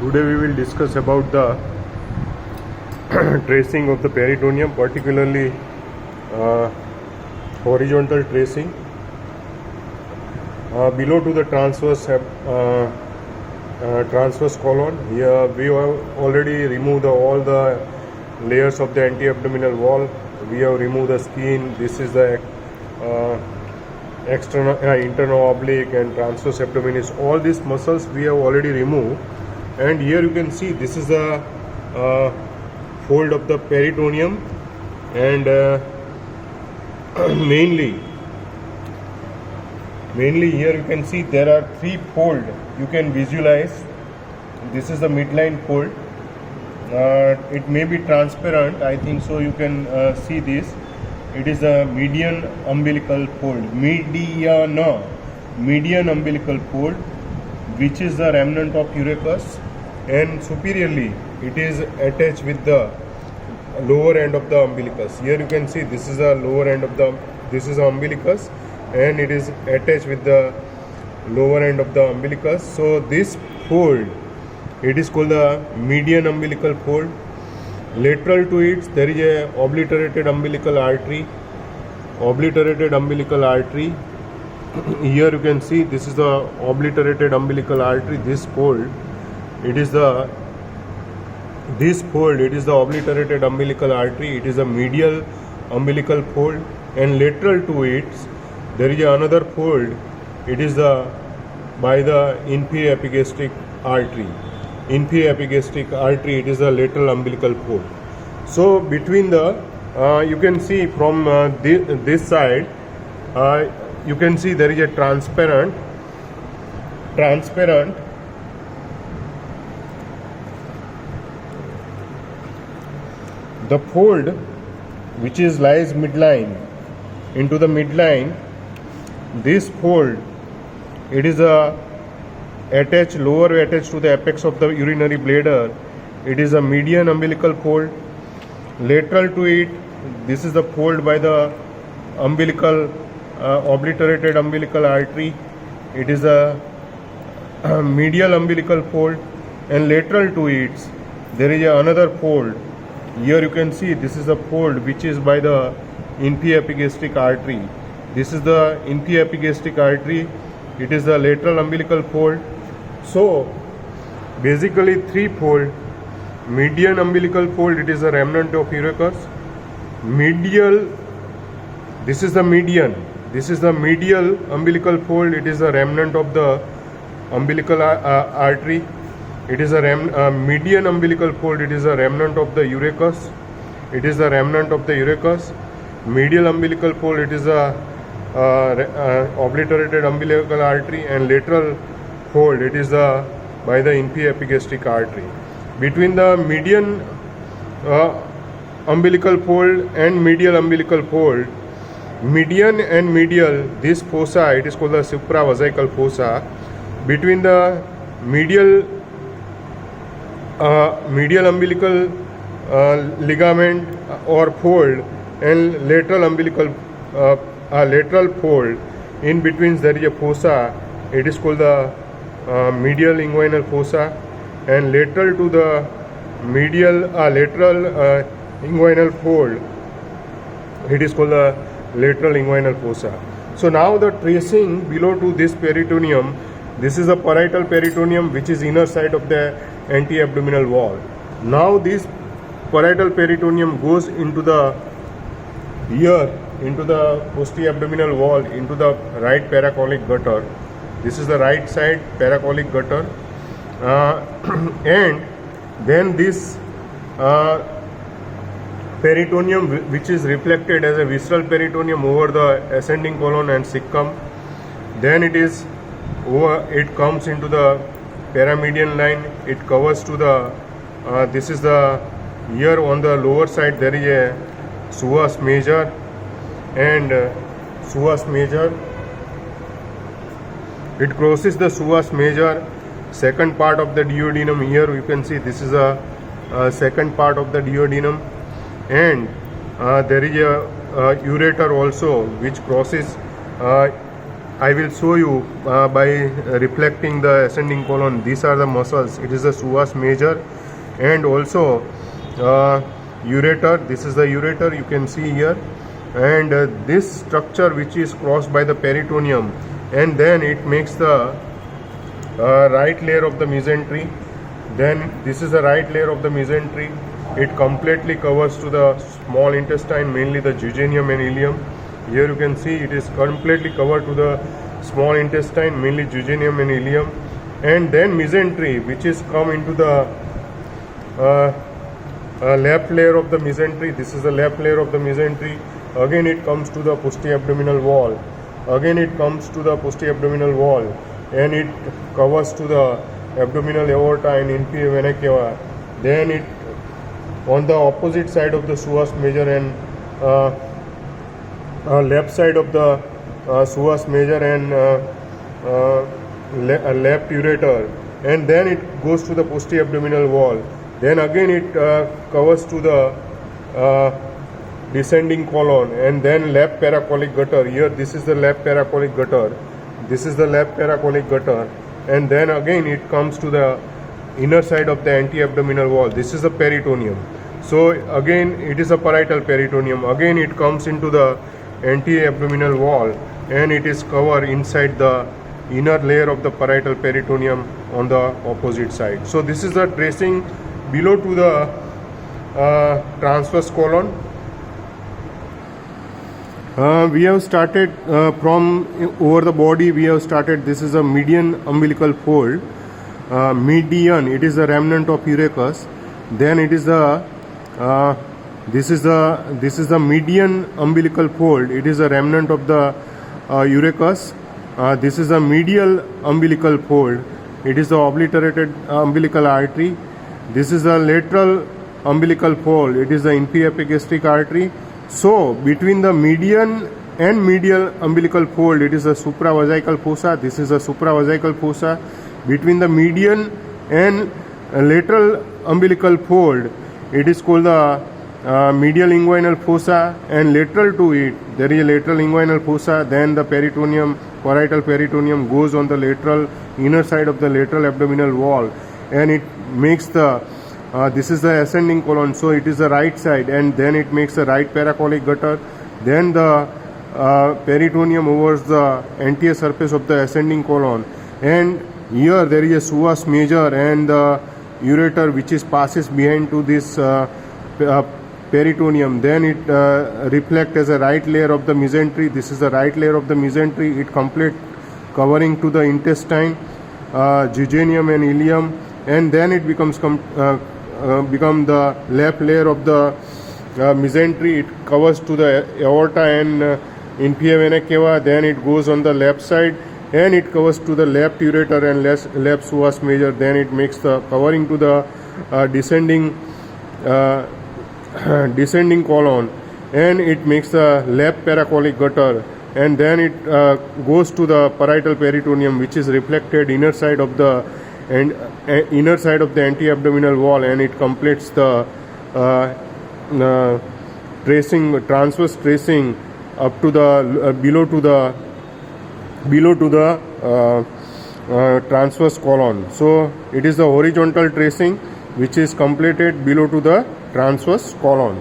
Today we will discuss about the tracing of the peritoneum, particularly horizontal tracing below to the transverse colon. Here we have already removed all the layers of the anti-abdominal wall. We have removed the skin. This is the external internal oblique and transverse abdominis. All these muscles we have already removed, and here you can see this is the fold of the peritoneum, and mainly here you can see there are three fold. You can visualize. This is the midline fold. It may be transparent, I think so. You can see this. It is a median umbilical fold, median umbilical fold, which is the remnant of urachus, and superiorly it is attached with the lower end of the umbilicus. Here you can see this is the lower end of the, this is the umbilicus, and it is attached with the lower end of the umbilicus. So this fold, it is called the median umbilical fold. Lateral to it there is a obliterated umbilical artery. Here you can see this is the obliterated umbilical artery. This fold, it is the obliterated umbilical artery. It is a medial umbilical fold, and lateral to it there is another fold. It is the by the inferior epigastric artery. It is a lateral umbilical fold. So between the you can see from this side, you can see there is a transparent the fold which is lies midline into the midline. This fold, it is a lower attached to the apex of the urinary bladder. It is a median umbilical fold. Lateral to it, this is the fold by the umbilical obliterated umbilical artery. It is a medial umbilical fold, and lateral to it there is another fold. Here you can see this is the fold which is by the inferior epigastric artery. This is the inferior epigastric artery. It is the lateral umbilical fold. So basically three fold. Median umbilical fold, it is a remnant of urachus. Medial, this is the medial umbilical fold. It is a remnant of the umbilical artery. It is a median umbilical fold. It is a remnant of the urachus. Medial umbilical fold, it is a obliterated umbilical artery, and lateral fold, it is by the inferior epigastric artery. Between the median umbilical fold and medial umbilical fold, median and medial, this fossa, it is called the supravesical fossa. Between the medial umbilical ligament or fold and lateral umbilical lateral fold, in between there is a fossa. It is called the medial inguinal fossa, and lateral to the medial lateral inguinal fold, it is called the lateral inguinal fossa. So now the tracing below to this peritoneum, this is the parietal peritoneum, which is inner side of the anti-abdominal wall. Now this parietal peritoneum goes into the posterior abdominal wall, into the right paracolic gutter. This is the right side paracolic gutter, and then this peritoneum, which is reflected as a visceral peritoneum over the ascending colon and cecum. Then it comes into the paramedian line. It covers to the this is the, here on the lower side there is a psoas major, and it crosses the psoas major, second part of the duodenum. Here you can see this is a second part of the duodenum, and there is a ureter also which crosses I will show you by reflecting the ascending colon. These are the muscles. It is the psoas major and also ureter. This is the ureter, you can see here, and this structure which is crossed by the peritoneum, and then it makes the right layer of the mesentery. Then this is the right layer of the mesentery. It completely covers to the small intestine, mainly the jejunum and ileum. Here you can see it is completely covered to the small intestine, mainly jejunum and ileum, and then mesentery, which is come into the left layer of the mesentery. This is the left layer of the mesentery. Again it comes to the posterior abdominal wall. Again it comes to the posterior abdominal wall, and it covers to the abdominal aorta and inferior vena cava. Then it on the opposite side of the psoas major and left side of the psoas major and left ureter, and then it goes to the posterior abdominal wall. Then again it covers to the descending colon, and then left paracolic gutter. Here this is the left paracolic gutter. This is the left paracolic gutter, and then again it comes to the inner side of the anti-abdominal wall. This is the peritoneum. So again it is a parietal peritoneum. Again it comes into the anti-abdominal wall, and it is covered inside the inner layer of the parietal peritoneum on the opposite side. So this is the tracing below to the transverse colon. We have started from over the body. We have started. This is a median umbilical fold. Median, it is the remnant of urachus. Then it is the this is the median umbilical fold. It is a remnant of the urachus. This is the medial umbilical fold. It is the obliterated umbilical artery. This is the lateral umbilical fold. It is the inferior epigastric artery. So between the median and medial umbilical fold, it is the supravesical fossa. This is the supravesical fossa. Between the median and lateral umbilical fold, it is called the medial inguinal fossa, and lateral to it there is a lateral inguinal fossa. Then the peritoneum, parietal peritoneum, goes on the lateral inner side of the lateral abdominal wall, and it makes the this is the ascending colon, so it is the right side, and then it makes the right paracolic gutter. Then the peritoneum overs the anterior surface of the ascending colon, and here there is a psoas major and the ureter which is passes behind to this peritoneum. Then it reflects as a right layer of the mesentery. This is the right layer of the mesentery. It complete covering to the intestine, jejunum and ileum, and then it becomes become the left layer of the mesentery. It covers to the aorta and inferior vena cava. Then it goes on the left side, and it covers to the left ureter and left psoas major. Then it makes the covering to the descending colon, and it makes the left paracolic gutter, and then it goes to the parietal peritoneum, which is reflected inner side of the anti-abdominal wall, and it completes the transverse tracing up to the below to the transverse colon. So it is the horizontal tracing which is completed below to the transverse colon.